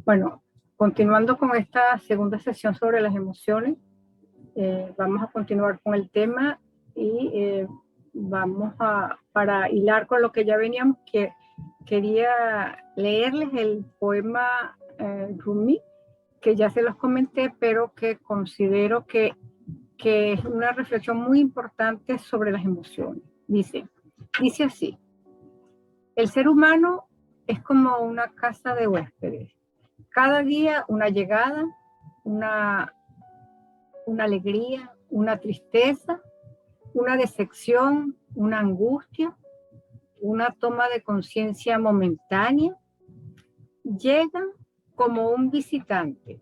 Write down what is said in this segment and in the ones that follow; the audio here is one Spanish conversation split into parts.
Bueno, continuando con esta segunda sesión sobre las emociones, vamos a continuar con el tema y para hilar con lo que ya veníamos, que quería leerles el poema Rumi, que ya se los comenté, pero que considero que es una reflexión muy importante sobre las emociones. Dice así: el ser humano es como una casa de huéspedes. Cada día una llegada, una alegría, una tristeza, una decepción, una angustia, una toma de conciencia momentánea. Llegan como un visitante.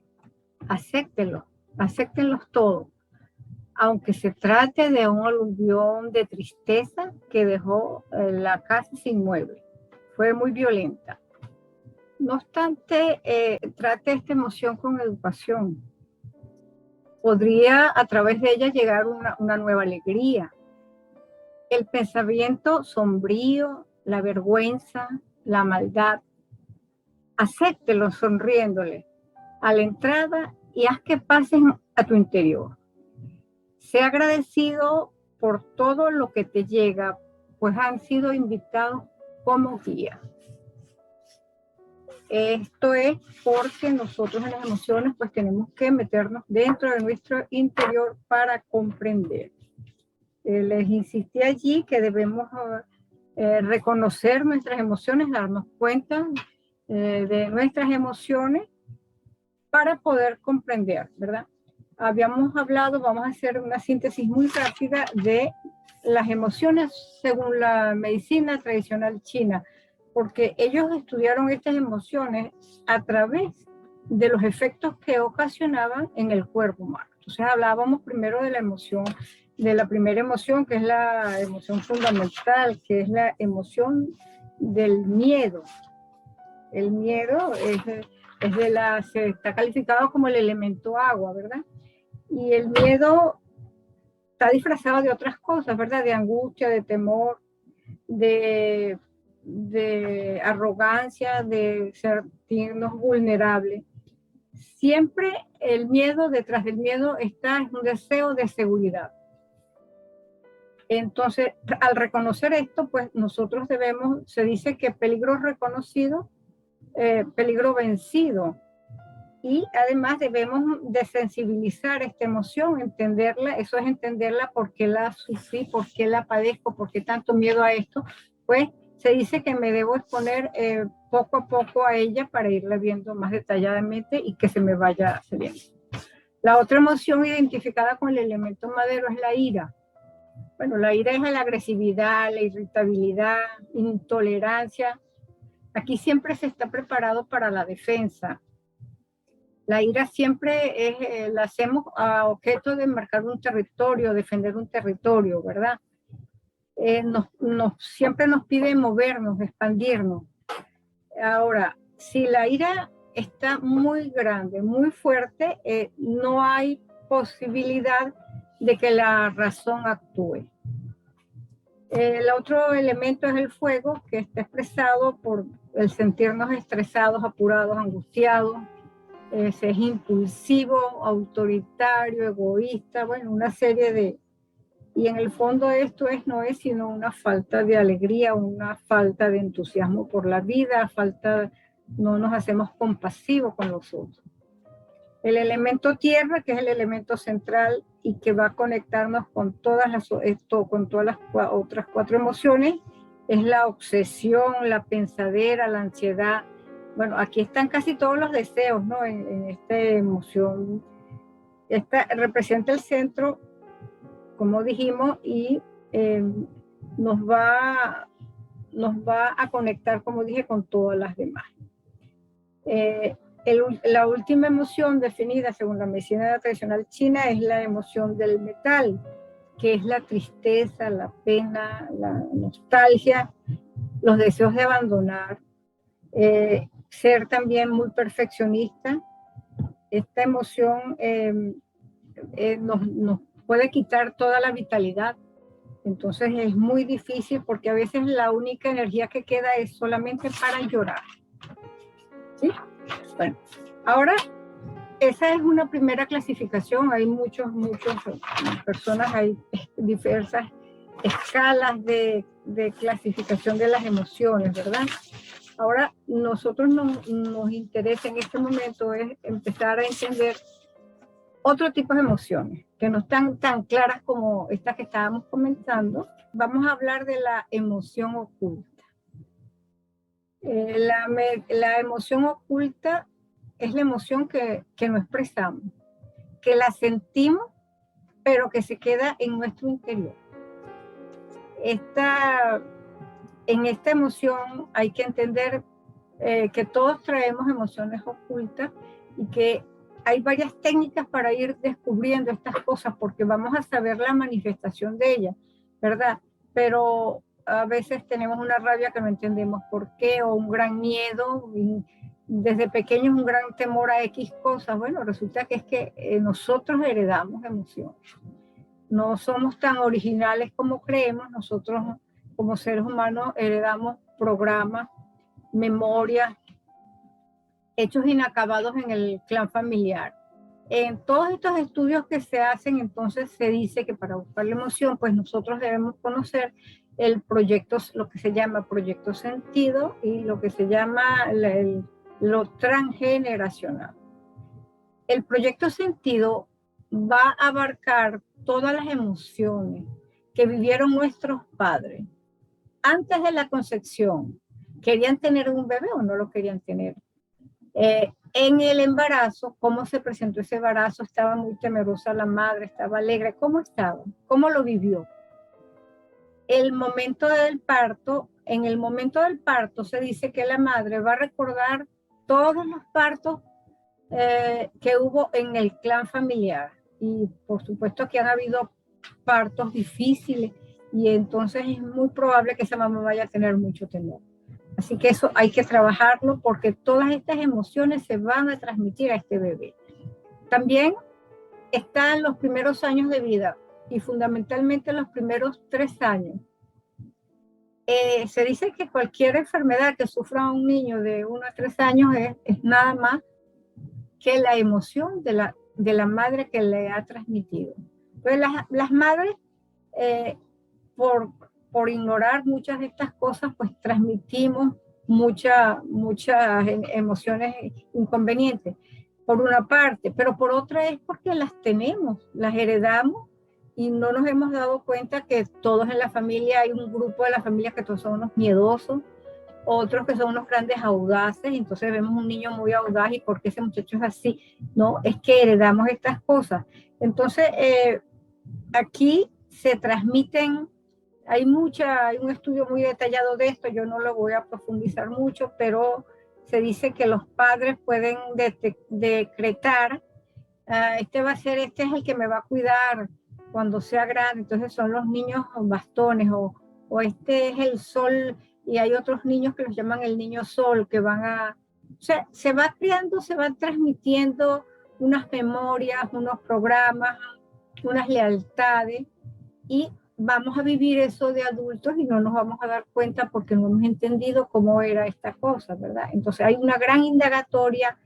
Acéptenlos todos, aunque se trate de un aluvión de tristeza que dejó la casa sin muebles. Fue muy violenta. No obstante, trate esta emoción con educación. Podría a través de ella llegar una nueva alegría. El pensamiento sombrío, la vergüenza, la maldad. Acéptelo sonriéndole a la entrada y haz que pasen a tu interior. Sé agradecido por todo lo que te llega, pues han sido invitados como guía. Esto es porque nosotros en las emociones pues tenemos que meternos dentro de nuestro interior para comprender. Les insistí allí que debemos reconocer nuestras emociones, darnos cuenta de nuestras emociones para poder comprender, ¿verdad? Habíamos hablado, vamos a hacer una síntesis muy rápida de las emociones según la medicina tradicional china, porque ellos estudiaron estas emociones a través de los efectos que ocasionaban en el cuerpo humano. Entonces hablábamos primero de la emoción, de la primera emoción, que es la emoción fundamental, que es la emoción del miedo. El miedo se está calificado como el elemento agua, ¿verdad? Y el miedo está disfrazado de otras cosas, ¿verdad? De angustia, de temor, de arrogancia, de sentirnos vulnerables. Siempre el miedo, detrás del miedo está un deseo de seguridad. Entonces, al reconocer esto, pues nosotros se dice que peligro reconocido, peligro vencido. Y además debemos desensibilizar esta emoción, entenderla, eso es entenderla, por qué la sufrí, por qué la padezco, por qué tanto miedo a esto. Pues se dice que me debo exponer poco a poco a ella para irla viendo más detalladamente y que se me vaya cediendo. La otra emoción identificada con el elemento madero es la ira. Bueno, la ira es la agresividad, la irritabilidad, intolerancia. Aquí siempre se está preparado para la defensa. La ira siempre la hacemos a objeto de marcar un territorio, defender un territorio, ¿verdad? Siempre nos pide movernos, expandirnos. Ahora, si la ira está muy grande, muy fuerte, no hay posibilidad de que la razón actúe. El otro elemento es el fuego, que está expresado por el sentirnos estresados, apurados, angustiados. Es impulsivo, autoritario, egoísta, bueno, una serie de... Y en el fondo esto no es sino una falta de alegría, una falta de entusiasmo por la vida, no nos hacemos compasivos con los otros. El elemento tierra, que es el elemento central y que va a conectarnos con todas las otras cuatro emociones, es la obsesión, la pensadera, la ansiedad. Bueno, aquí están casi todos los deseos, ¿no? En esta emoción. Esta representa el centro, como dijimos, y nos va a conectar, como dije, con todas las demás. La última emoción definida según la medicina tradicional china es la emoción del metal, que es la tristeza, la pena, la nostalgia, los deseos de abandonar, ser también muy perfeccionista. Esta emoción nos puede quitar toda la vitalidad. Entonces es muy difícil porque a veces la única energía que queda es solamente para llorar. ¿Sí? Bueno, ahora esa es una primera clasificación. Hay muchas personas, hay diversas escalas de clasificación de las emociones, ¿verdad? Ahora, nosotros nos interesa en este momento es empezar a entender otro tipo de emociones que no están tan claras como estas que estábamos comentando. Vamos a hablar de la emoción oculta. La emoción oculta es la emoción que no expresamos, que la sentimos, pero que se queda en nuestro interior. En esta emoción hay que entender que todos traemos emociones ocultas y que hay varias técnicas para ir descubriendo estas cosas porque vamos a saber la manifestación de ellas, ¿verdad? Pero a veces tenemos una rabia que no entendemos por qué, o un gran miedo, desde pequeños un gran temor a X cosas. Bueno, resulta que es que nosotros heredamos emociones. No somos tan originales como creemos. Nosotros como seres humanos heredamos programas, memorias, hechos inacabados en el clan familiar. En todos estos estudios que se hacen, entonces se dice que para buscar la emoción, pues nosotros debemos conocer el proyecto, lo que se llama proyecto sentido y lo que se llama lo transgeneracional. El proyecto sentido va a abarcar todas las emociones que vivieron nuestros padres antes de la concepción. ¿Querían tener un bebé o no lo querían tener? En el embarazo, ¿cómo se presentó ese embarazo? ¿Estaba muy temerosa la madre? ¿Estaba alegre? ¿Cómo estaba? ¿Cómo lo vivió? El momento del parto, en el momento del parto se dice que la madre va a recordar todos los partos que hubo en el clan familiar. Y por supuesto que han habido partos difíciles y entonces es muy probable que esa mamá vaya a tener mucho temor. Así que eso hay que trabajarlo porque todas estas emociones se van a transmitir a este bebé. También están los primeros años de vida y fundamentalmente los primeros 3 años. Se dice que cualquier enfermedad que sufra un niño de 1 a 3 años es nada más que la emoción de la madre que le ha transmitido. Entonces las madres, por ignorar muchas de estas cosas, pues transmitimos muchas emociones inconvenientes, por una parte, pero por otra es porque las tenemos, las heredamos y no nos hemos dado cuenta que todos en la familia, hay un grupo de la familia que todos son unos miedosos, otros que son unos grandes audaces, entonces vemos un niño muy audaz y ¿por qué ese muchacho es así? No, es que heredamos estas cosas. Entonces, aquí se transmiten, hay un estudio muy detallado de esto, yo no lo voy a profundizar mucho, pero se dice que los padres pueden decretar, este es el que me va a cuidar cuando sea grande, entonces son los niños bastones, o este es el sol, y hay otros niños que los llaman el niño sol, que o sea, se va creando, se van transmitiendo unas memorias, unos programas, unas lealtades, y vamos a vivir eso de adultos y no nos vamos a dar cuenta porque no hemos entendido cómo era esta cosa, ¿verdad? Entonces hay una gran indagatoria.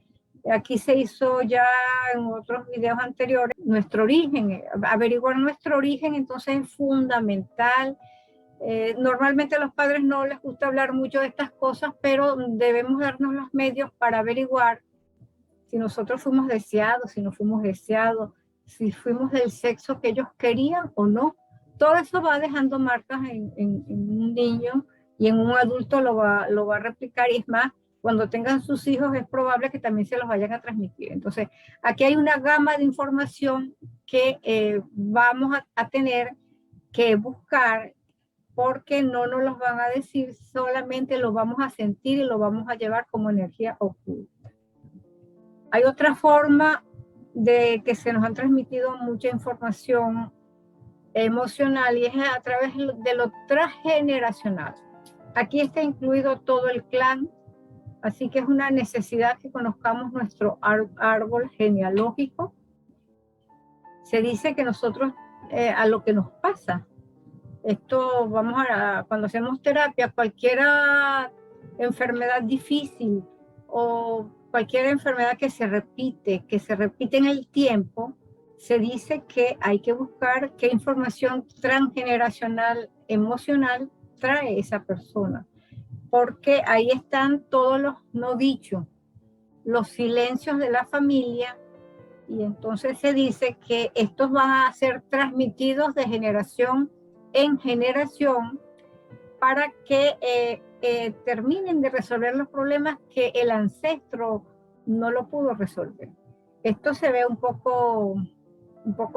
Aquí se hizo ya en otros videos anteriores nuestro origen, averiguar nuestro origen, entonces es fundamental. Normalmente a los padres no les gusta hablar mucho de estas cosas, pero debemos darnos los medios para averiguar si nosotros fuimos deseados, si no fuimos deseados, si fuimos del sexo que ellos querían o no. Todo eso va dejando marcas en un niño y en un adulto lo va a replicar, y es más, cuando tengan sus hijos es probable que también se los vayan a transmitir. Entonces, aquí hay una gama de información que vamos a tener que buscar porque no nos los van a decir, solamente lo vamos a sentir y lo vamos a llevar como energía oculta. Hay otra forma de que se nos han transmitido mucha información emocional y es a través de lo transgeneracional. Aquí está incluido todo el clan, así que es una necesidad que conozcamos nuestro árbol genealógico. Se dice que nosotros, a lo que nos pasa, esto cuando hacemos terapia, cualquier enfermedad difícil o cualquier enfermedad que se repite en el tiempo, se dice que hay que buscar qué información transgeneracional emocional trae esa persona, porque ahí están todos los no dichos, los silencios de la familia, y entonces se dice que estos van a ser transmitidos de generación en generación para que terminen de resolver los problemas que el ancestro no lo pudo resolver. Esto se ve un poco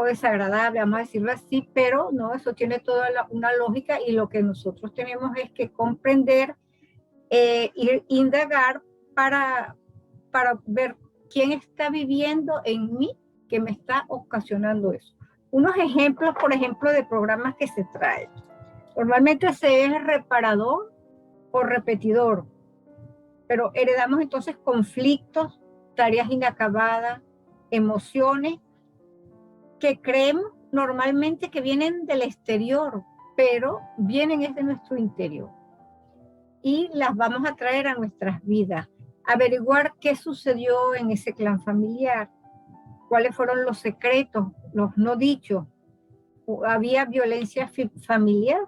desagradable, vamos a decirlo así, pero no, eso tiene toda una lógica, y lo que nosotros tenemos es que comprender, indagar para ver quién está viviendo en mí que me está ocasionando eso. Unos ejemplos, por ejemplo, de programas que se traen. Normalmente se es reparador o repetidor, pero heredamos entonces conflictos, tareas inacabadas, emociones que creemos normalmente que vienen del exterior, pero vienen desde nuestro interior. Y las vamos a traer a nuestras vidas. Averiguar qué sucedió en ese clan familiar, cuáles fueron los secretos, los no dichos. Había violencia familiar,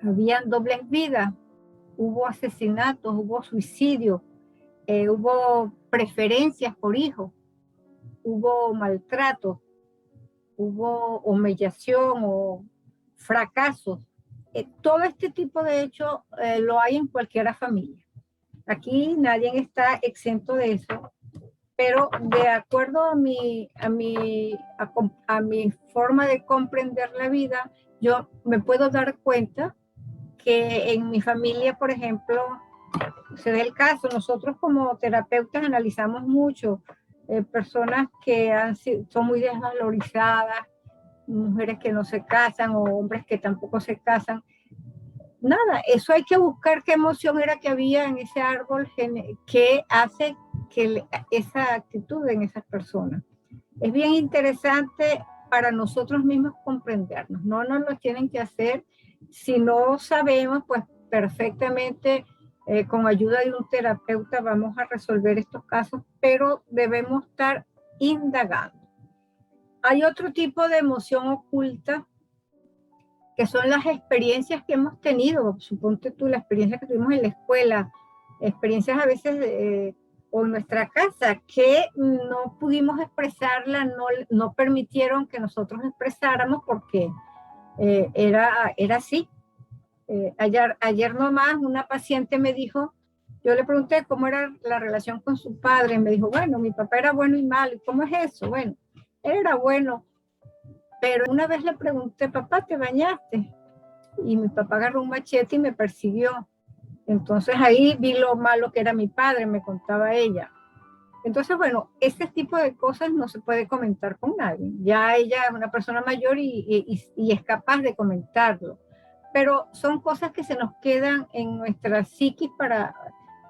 habían dobles vidas, hubo asesinatos, hubo suicidio, hubo preferencias por hijos, hubo maltrato, hubo humillación o fracasos. Todo este tipo de hechos lo hay en cualquier familia. Aquí nadie está exento de eso, pero de acuerdo a mi forma de comprender la vida, yo me puedo dar cuenta que en mi familia, por ejemplo, se da el caso, nosotros como terapeutas analizamos mucho personas que son muy desvalorizadas, mujeres que no se casan o hombres que tampoco se casan. Nada, eso hay que buscar qué emoción era que había en ese árbol que hace que esa actitud en esas personas. Es bien interesante para nosotros mismos comprendernos, no nos lo tienen que hacer. Si no sabemos, pues perfectamente con ayuda de un terapeuta vamos a resolver estos casos, pero debemos estar indagando. Hay otro tipo de emoción oculta, que son las experiencias que hemos tenido. Suponte tú la experiencia que tuvimos en la escuela, experiencias a veces o en nuestra casa que no pudimos expresarla, no permitieron que nosotros expresáramos porque era así. Ayer nomás una paciente me dijo, yo le pregunté cómo era la relación con su padre, me dijo, bueno, mi papá era bueno y malo. ¿Y cómo es eso? Bueno, él era bueno, pero una vez le pregunté, papá, ¿te bañaste? Y mi papá agarró un machete y me persiguió. Entonces ahí vi lo malo que era mi padre, me contaba ella. Entonces, bueno, ese tipo de cosas no se puede comentar con nadie. Ya ella es una persona mayor y es capaz de comentarlo. Pero son cosas que se nos quedan en nuestra psiquis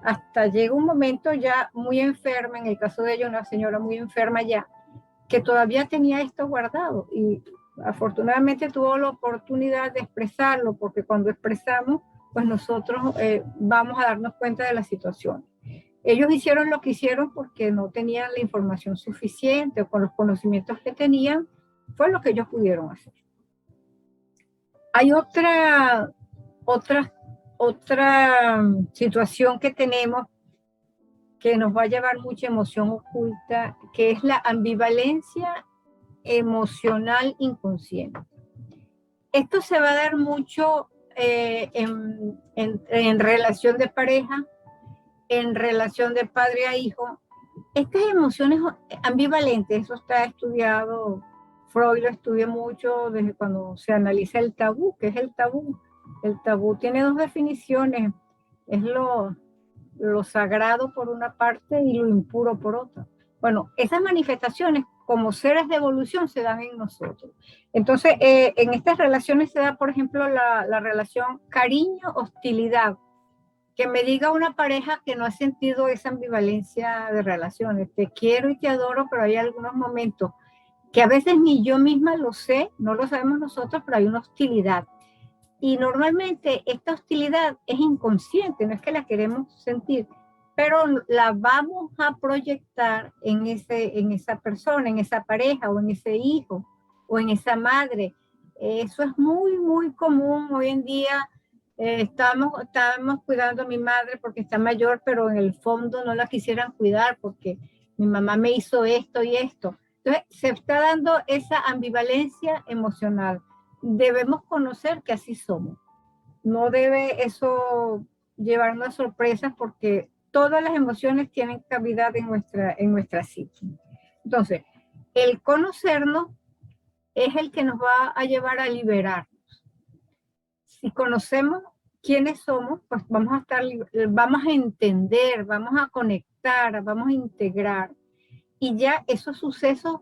hasta llega un momento ya muy enferma, en el caso de ella una señora muy enferma ya, que todavía tenía esto guardado y afortunadamente tuvo la oportunidad de expresarlo, porque cuando expresamos, pues nosotros vamos a darnos cuenta de la situación. Ellos hicieron lo que hicieron porque no tenían la información suficiente o con los conocimientos que tenían, fue lo que ellos pudieron hacer. Hay otra situación que tenemos que nos va a llevar mucha emoción oculta, que es la ambivalencia emocional inconsciente. Esto se va a dar mucho en relación de pareja, en relación de padre a hijo. Estas emociones ambivalentes, eso está estudiado, Freud lo estudia mucho desde cuando se analiza el tabú. ¿Qué es el tabú? El tabú tiene dos definiciones, es lo sagrado por una parte y lo impuro por otra. Bueno, esas manifestaciones como seres de evolución se dan en nosotros. Entonces, en estas relaciones se da, por ejemplo, la relación cariño-hostilidad. Que me diga una pareja que no ha sentido esa ambivalencia de relaciones. Te quiero y te adoro, pero hay algunos momentos que a veces ni yo misma lo sé, no lo sabemos nosotros, pero hay una hostilidad. Y normalmente esta hostilidad es inconsciente, no es que la queremos sentir, pero la vamos a proyectar en esa persona, en esa pareja, o en ese hijo, o en esa madre. Eso es muy, muy común hoy en día. Estábamos cuidando a mi madre porque está mayor, pero en el fondo no la quisieran cuidar porque mi mamá me hizo esto y esto. Entonces, se está dando esa ambivalencia emocional. Debemos conocer que así somos. No debe eso llevarnos a sorpresas porque todas las emociones tienen cavidad en nuestra psique. Entonces, el conocernos es el que nos va a llevar a liberarnos. Si conocemos quiénes somos, pues vamos a entender, vamos a conectar, vamos a integrar. Y ya esos sucesos,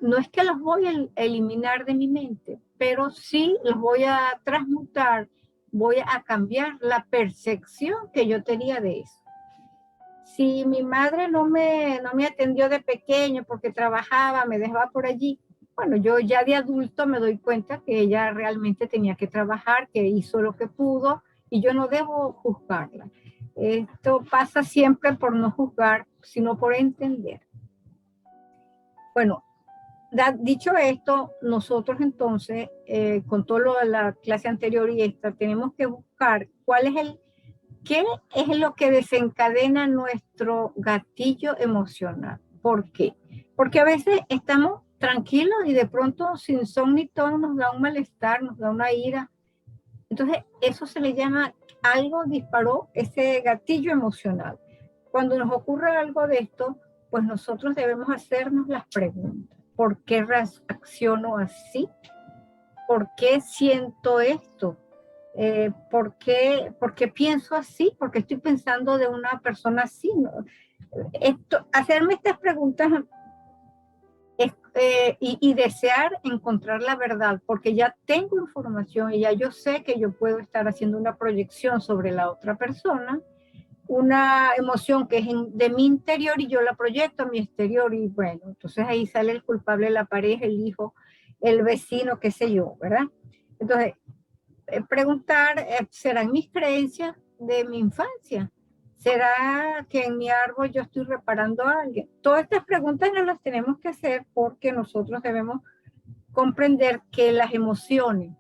no es que los voy a eliminar de mi mente, pero sí los voy a transmutar, voy a cambiar la percepción que yo tenía de eso. Si mi madre no me atendió de pequeño porque trabajaba, me dejaba por allí, bueno, yo ya de adulto me doy cuenta que ella realmente tenía que trabajar, que hizo lo que pudo y yo no debo juzgarla. Esto pasa siempre por no juzgar, sino por entender. Bueno, dicho esto, nosotros entonces, con todo lo de la clase anterior y esta, tenemos que buscar qué es lo que desencadena nuestro gatillo emocional. ¿Por qué? Porque a veces estamos tranquilos y de pronto sin son ni ton nos da un malestar, nos da una ira. Entonces, eso se le llama, algo disparó ese gatillo emocional. Cuando nos ocurre algo de esto, pues nosotros debemos hacernos las preguntas. ¿Por qué reacciono así? ¿Por qué siento esto? ¿Por qué pienso así? ¿Por qué estoy pensando de una persona así? ¿No? Hacerme estas preguntas y desear encontrar la verdad, porque ya tengo información y ya yo sé que yo puedo estar haciendo una proyección sobre la otra persona, una emoción que es de mi interior y yo la proyecto a mi exterior y bueno, entonces ahí sale el culpable, la pareja, el hijo, el vecino, qué sé yo, ¿verdad? Entonces, preguntar, ¿serán mis creencias de mi infancia? ¿Será que en mi árbol yo estoy reparando a alguien? Todas estas preguntas no las tenemos que hacer porque nosotros debemos comprender que las emociones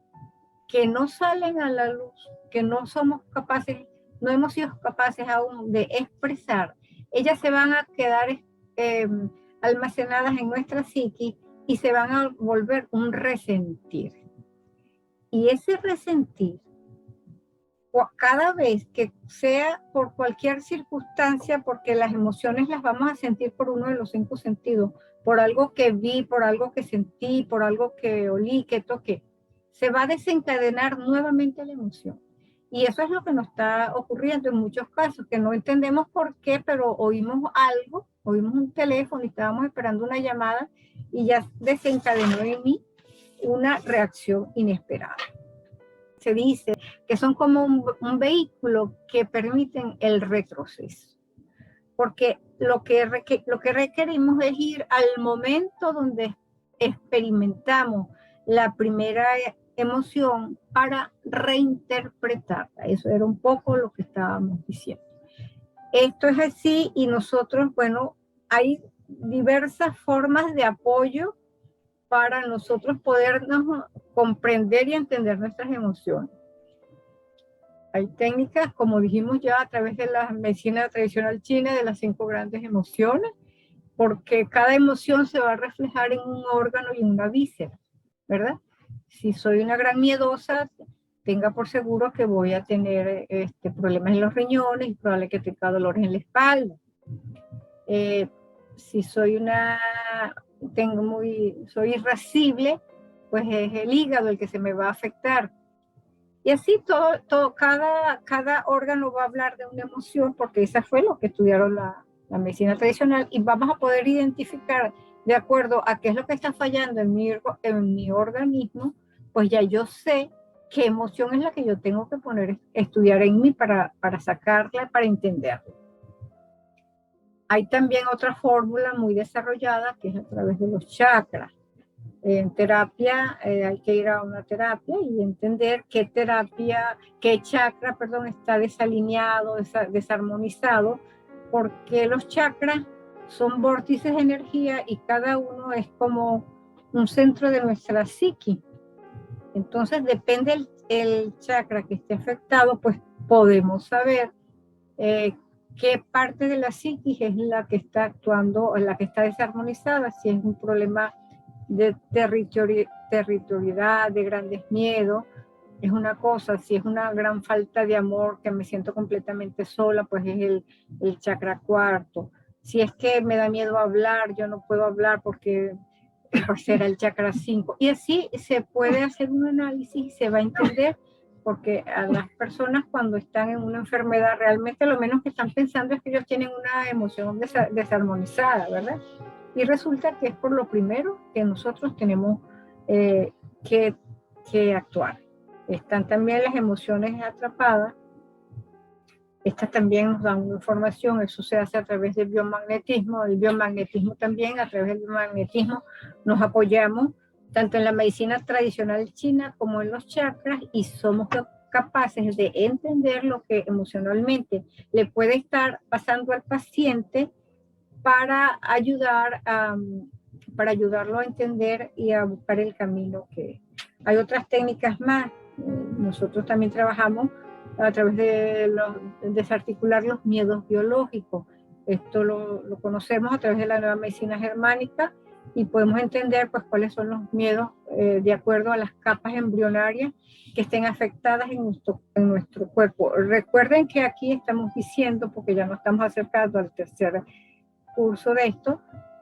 que no salen a la luz, que no somos capaces, no hemos sido capaces aún de expresar, ellas se van a quedar eh, almacenadas en nuestra psique y se van a volver un resentir. Y ese resentir, cada vez que sea por cualquier circunstancia, porque las emociones las vamos a sentir por uno de los 5 sentidos, por algo que vi, por algo que sentí, por algo que olí, que toqué, se va a desencadenar nuevamente la emoción. Y eso es lo que nos está ocurriendo en muchos casos, que no entendemos por qué, pero oímos algo, oímos un teléfono y estábamos esperando una llamada y ya desencadenó en mí una reacción inesperada. Se dice que son como un vehículo que permiten el retroceso, porque lo que requerimos es ir al momento donde experimentamos la primera emoción para reinterpretarla. Eso era un poco lo que estábamos diciendo. Esto es así y nosotros, bueno, hay diversas formas de apoyo para nosotros podernos comprender y entender nuestras emociones. Hay técnicas, como dijimos ya, a través de la medicina tradicional china, de las 5 grandes emociones, porque cada emoción se va a reflejar en un órgano y en una víscera, ¿verdad? Si soy una gran miedosa, tenga por seguro que voy a tener problemas en los riñones y probable que tenga dolores en la espalda. Si soy soy irascible, pues es el hígado el que se me va a afectar. Y así cada órgano va a hablar de una emoción, porque esa fue lo que estudiaron la medicina tradicional, y vamos a poder identificar de acuerdo a qué es lo que está fallando en mi organismo, pues ya yo sé qué emoción es la que yo tengo que estudiar en mí para sacarla, para entenderla. Hay también otra fórmula muy desarrollada que es a través de los chakras. En terapia hay que ir a una terapia y entender qué chakra, está desalineado, desarmonizado, porque los chakras son vórtices de energía y cada uno es como un centro de nuestra psique. Entonces, depende el chakra que esté afectado, pues podemos saber qué parte de la psiquis es la que está actuando o la que está desarmonizada, si es un problema de territorialidad, de grandes miedos, es una cosa. Si es una gran falta de amor, que me siento completamente sola, pues es el chakra cuarto. Si es que me da miedo hablar, yo no puedo hablar porque será el chakra 5. Y así se puede hacer un análisis y se va a entender, porque a las personas cuando están en una enfermedad, realmente lo menos que están pensando es que ellos tienen una emoción desarmonizada, ¿verdad? Y resulta que es por lo primero que nosotros tenemos que actuar. Están también las emociones atrapadas. Estas también nos dan información, eso se hace a través del biomagnetismo. El biomagnetismo también, a través del biomagnetismo nos apoyamos tanto en la medicina tradicional china como en los chakras, y somos capaces de entender lo que emocionalmente le puede estar pasando al paciente para ayudarlo a entender y a buscar el camino que hay. Otras técnicas más. Nosotros también trabajamos a través de desarticular los miedos biológicos. Esto lo conocemos a través de la nueva medicina germánica, y podemos entender pues cuáles son los miedos de acuerdo a las capas embrionarias que estén afectadas en nuestro cuerpo. Recuerden que aquí estamos diciendo, porque ya nos estamos acercando al tercer curso de esto,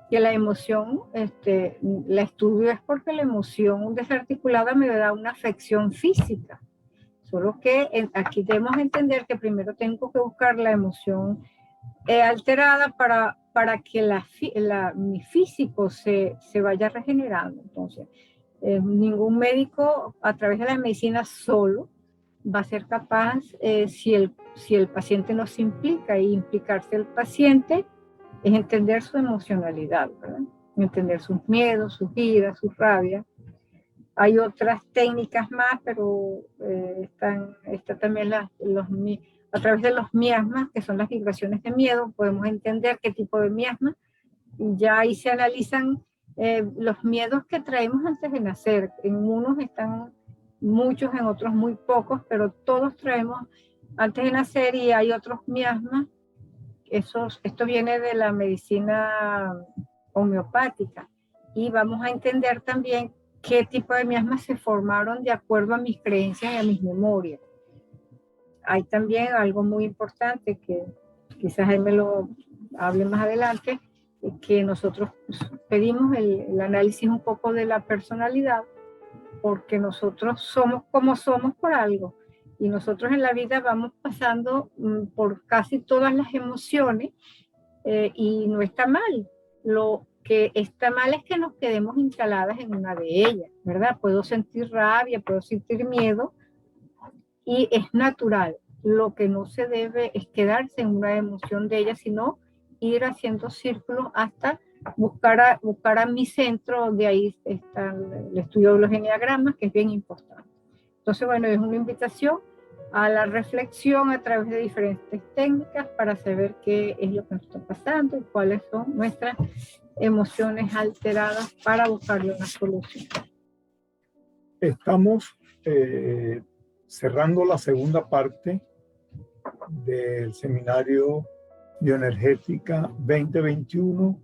que la emoción, la estudio es porque la emoción desarticulada me da una afección física. Solo que aquí debemos entender que primero tengo que buscar la emoción alterada para que mi físico se vaya regenerando. Entonces, ningún médico a través de la medicina solo va a ser capaz, si el paciente no se implica, y implicarse el paciente es entender su emocionalidad, ¿verdad? Entender sus miedos, sus iras, sus rabias. Hay otras técnicas más, pero está también a través de los miasmas, que son las vibraciones de miedo, podemos entender qué tipo de miasma, y ya ahí se analizan los miedos que traemos antes de nacer. En unos están muchos, en otros muy pocos, pero todos traemos antes de nacer, y hay otros miasmas. Esto viene de la medicina homeopática, y vamos a entender también qué tipo de miasmas se formaron de acuerdo a mis creencias y a mis memorias. Hay también algo muy importante que quizás él me lo hable más adelante, que nosotros pedimos el análisis un poco de la personalidad, porque nosotros somos como somos por algo, y nosotros en la vida vamos pasando por casi todas las emociones, y no está mal. Lo que está mal es que nos quedemos instaladas en una de ellas, ¿verdad? Puedo sentir rabia, puedo sentir miedo, y es natural. Lo que no se debe es quedarse en una emoción de ellas, sino ir haciendo círculos hasta buscar a mi centro. De ahí está el estudio de los enneagramas, que es bien importante. Entonces, bueno, es una invitación a la reflexión a través de diferentes técnicas para saber qué es lo que nos está pasando y cuáles son nuestras emociones alteradas para buscarle una solución. Estamos cerrando la segunda parte del seminario Bioenergética 2021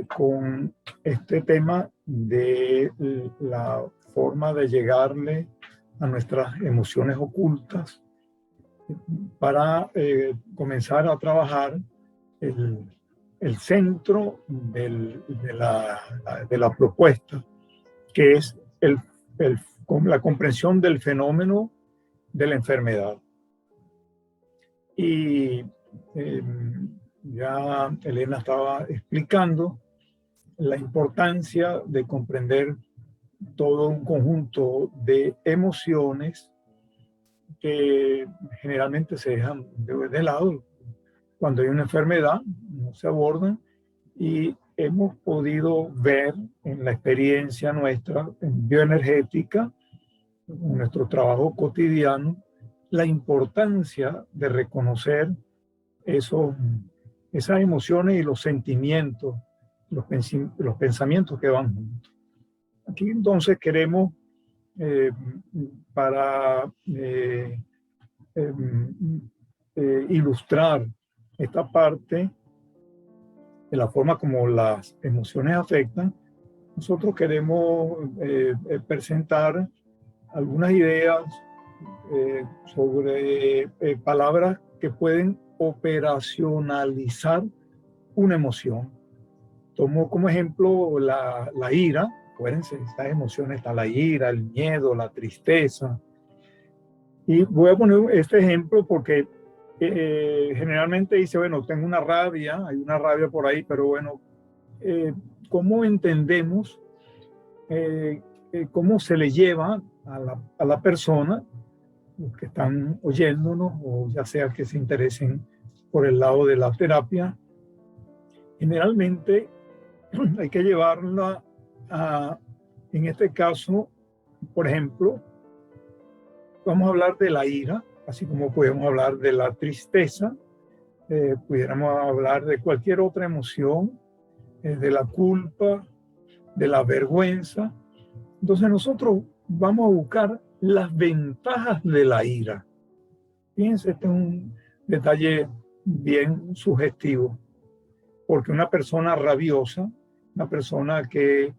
con este tema de la forma de llegarle a nuestras emociones ocultas para comenzar a trabajar el centro de la propuesta, que es la comprensión del fenómeno de la enfermedad. Y ya Elena estaba explicando la importancia de comprender todo un conjunto de emociones que generalmente se dejan de lado cuando hay una enfermedad, no se abordan, y hemos podido ver en la experiencia nuestra en bioenergética, en nuestro trabajo cotidiano, la importancia de reconocer esas emociones y los sentimientos, los pensamientos que van juntos. Aquí entonces queremos, para ilustrar esta parte de la forma como las emociones afectan, nosotros queremos presentar algunas ideas sobre palabras que pueden operacionalizar una emoción. Tomo como ejemplo la ira. Acuérdense, estas emociones está la ira, el miedo, la tristeza. Y voy a poner este ejemplo porque generalmente dice, bueno, tengo una rabia, hay una rabia por ahí, pero bueno, ¿cómo entendemos cómo se le lleva a la persona, los que están oyéndonos, o ya sea que se interesen por el lado de la terapia? Generalmente hay que llevarla a, en este caso, por ejemplo, vamos a hablar de la ira, así como podemos hablar de la tristeza, pudiéramos hablar de cualquier otra emoción, de la culpa, de la vergüenza. Entonces nosotros vamos a buscar las ventajas de la ira. Fíjense, este es un detalle bien sugestivo, porque una persona rabiosa, una persona que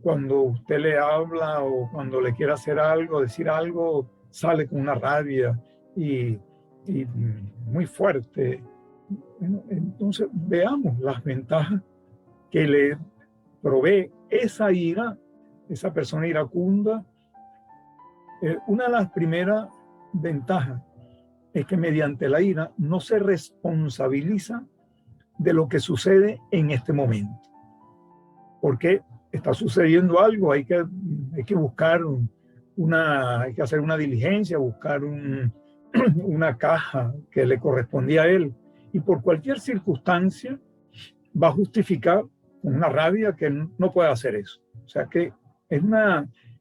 cuando usted le habla o cuando le quiere hacer algo, decir algo, sale con una rabia y muy fuerte. Bueno, entonces veamos las ventajas que le provee esa ira, esa persona iracunda. Una de las primeras ventajas es que mediante la ira no se responsabiliza de lo que sucede en este momento. Porque está sucediendo algo, hay que buscar hay que hacer una diligencia, buscar una caja que le correspondía a él. Y por cualquier circunstancia va a justificar con una rabia que no puede hacer eso. O sea que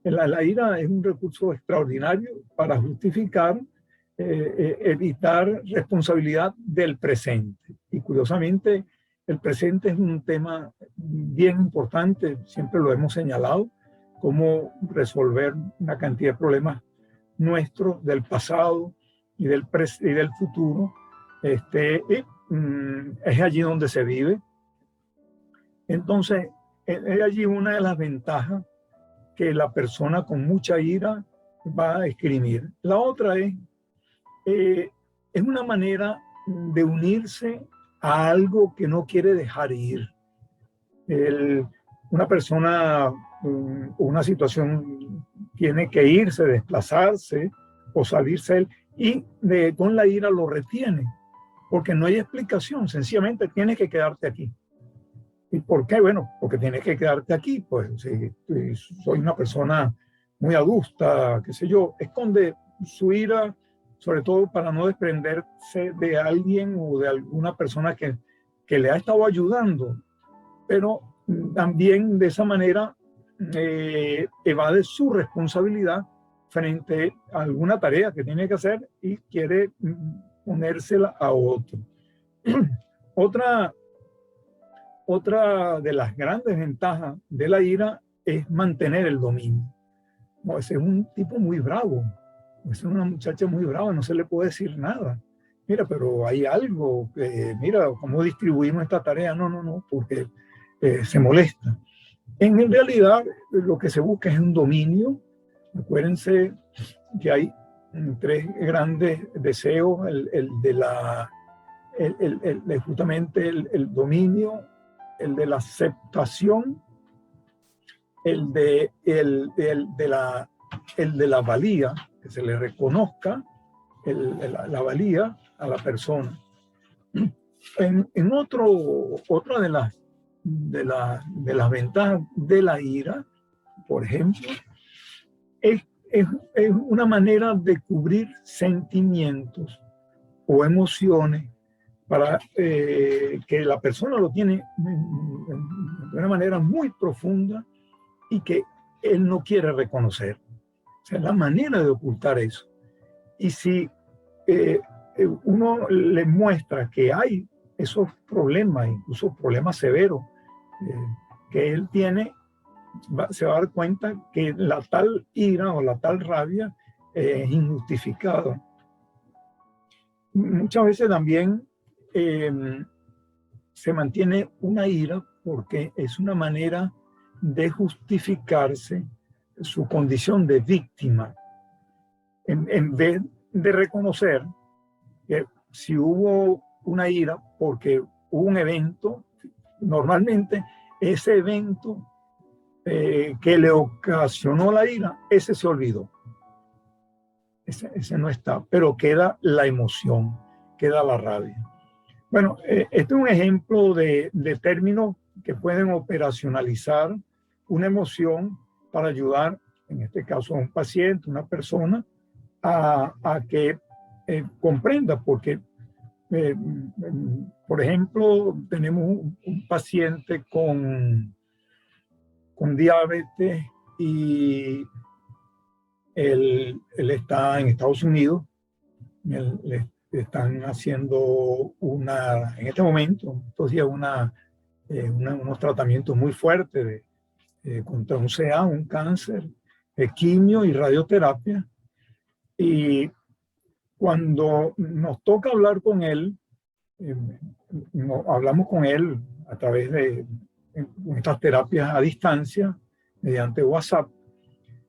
la ira es un recurso extraordinario para justificar, evitar responsabilidad del presente. Y curiosamente, el presente es un tema bien importante, siempre lo hemos señalado, cómo resolver una cantidad de problemas nuestros del pasado y del futuro. Es allí donde se vive. Entonces, es allí una de las ventajas que la persona con mucha ira va a esgrimir. La otra es una manera de unirse a algo que no quiere dejar ir. Una persona, una situación tiene que irse, desplazarse o salirse él, y con la ira lo retiene, porque no hay explicación, sencillamente tienes que quedarte aquí. ¿Y por qué? Bueno, porque tienes que quedarte aquí, pues si soy una persona muy adusta, qué sé yo, esconde su ira, sobre todo para no desprenderse de alguien o de alguna persona que le ha estado ayudando, pero también de esa manera evade su responsabilidad frente a alguna tarea que tiene que hacer y quiere ponérsela a otro. Otra de las grandes ventajas de la ira es mantener el dominio. No, ese es un tipo muy bravo, esa es una muchacha muy brava, no se le puede decir nada. Mira, pero hay algo, mira, ¿cómo distribuimos esta tarea? No, porque se molesta. En realidad, lo que se busca es un dominio. Acuérdense que hay tres grandes deseos, justamente el dominio, el de la aceptación, el de la valía, que se le reconozca la valía a la persona. Otra de las ventajas de la ira, por ejemplo, es una manera de cubrir sentimientos o emociones para que la persona lo tiene de una manera muy profunda y que él no quiere reconocer. O sea, la manera de ocultar eso. Y si uno le muestra que hay esos problemas, incluso problemas severos, que él tiene, se va a dar cuenta que la tal ira o la tal rabia es injustificada. Muchas veces también se mantiene una ira porque es una manera de justificarse su condición de víctima, en vez de reconocer que si hubo una ira porque hubo un evento, normalmente ese evento que le ocasionó la ira, ese se olvidó. Ese no está, pero queda la emoción, queda la rabia. Bueno, este es un ejemplo de términos que pueden operacionalizar una emoción para ayudar, en este caso, a un paciente, una persona, a que comprenda, porque, por ejemplo, tenemos un paciente con diabetes y él está en Estados Unidos. Le están haciendo en este momento, estos días, unos tratamientos muy fuertes contra un CA, un cáncer, quimio y radioterapia. Y cuando nos toca hablar con él, hablamos con él a través de estas terapias a distancia, mediante WhatsApp,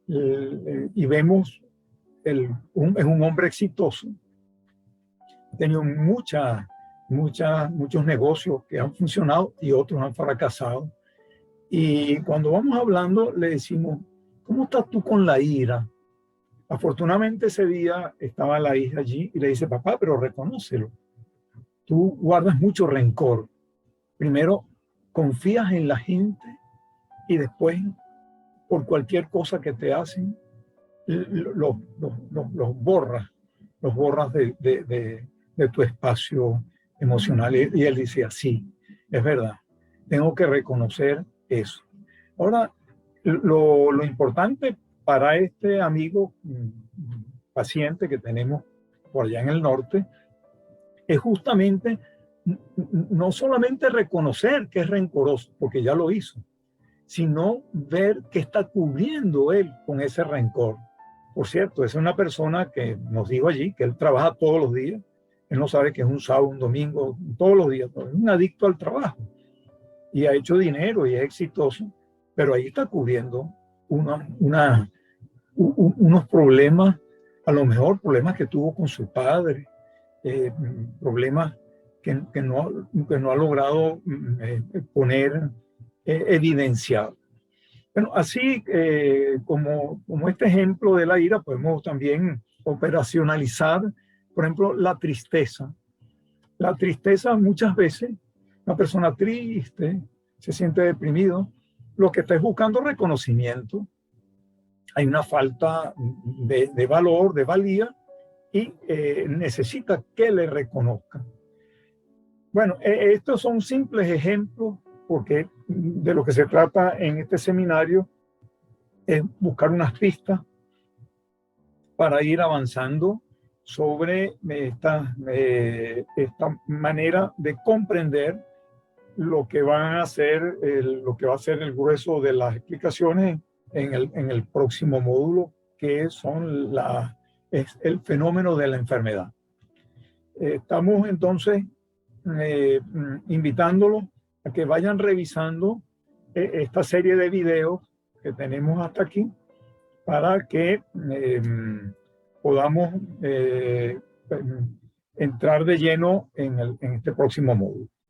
y vemos, es un hombre exitoso, ha tenido muchos negocios que han funcionado y otros han fracasado. Y cuando vamos hablando, le decimos, ¿cómo estás tú con la ira? Afortunadamente ese día estaba la hija allí y le dice, papá, pero reconócelo. Tú guardas mucho rencor. Primero, confías en la gente y después, por cualquier cosa que te hacen, los borras de tu espacio emocional. Y él decía, sí, es verdad, tengo que reconocer eso. Ahora, lo importante para este amigo paciente que tenemos por allá en el norte es justamente no solamente reconocer que es rencoroso, porque ya lo hizo, sino ver qué está cubriendo él con ese rencor. Por cierto, es una persona que nos dijo allí que él trabaja todos los días. Él no sabe que es un sábado, un domingo, todos los días. Es un adicto al trabajo y ha hecho dinero y es exitoso, pero ahí está cubriendo unos problemas, a lo mejor problemas que tuvo con su padre, problemas que no ha logrado poner evidenciado. Bueno, así como este ejemplo de la ira, podemos también operacionalizar, por ejemplo, la tristeza. La tristeza muchas veces, una persona triste, se siente deprimido, lo que está es buscando reconocimiento. Hay una falta de valor, de valía, y necesita que le reconozcan. Bueno, estos son simples ejemplos, porque de lo que se trata en este seminario es buscar unas pistas para ir avanzando sobre esta manera de comprender lo que va a ser el grueso de las explicaciones en el próximo módulo, que es el fenómeno de la enfermedad. Estamos entonces invitándolos a que vayan revisando esta serie de videos que tenemos hasta aquí para que podamos entrar de lleno en este próximo módulo.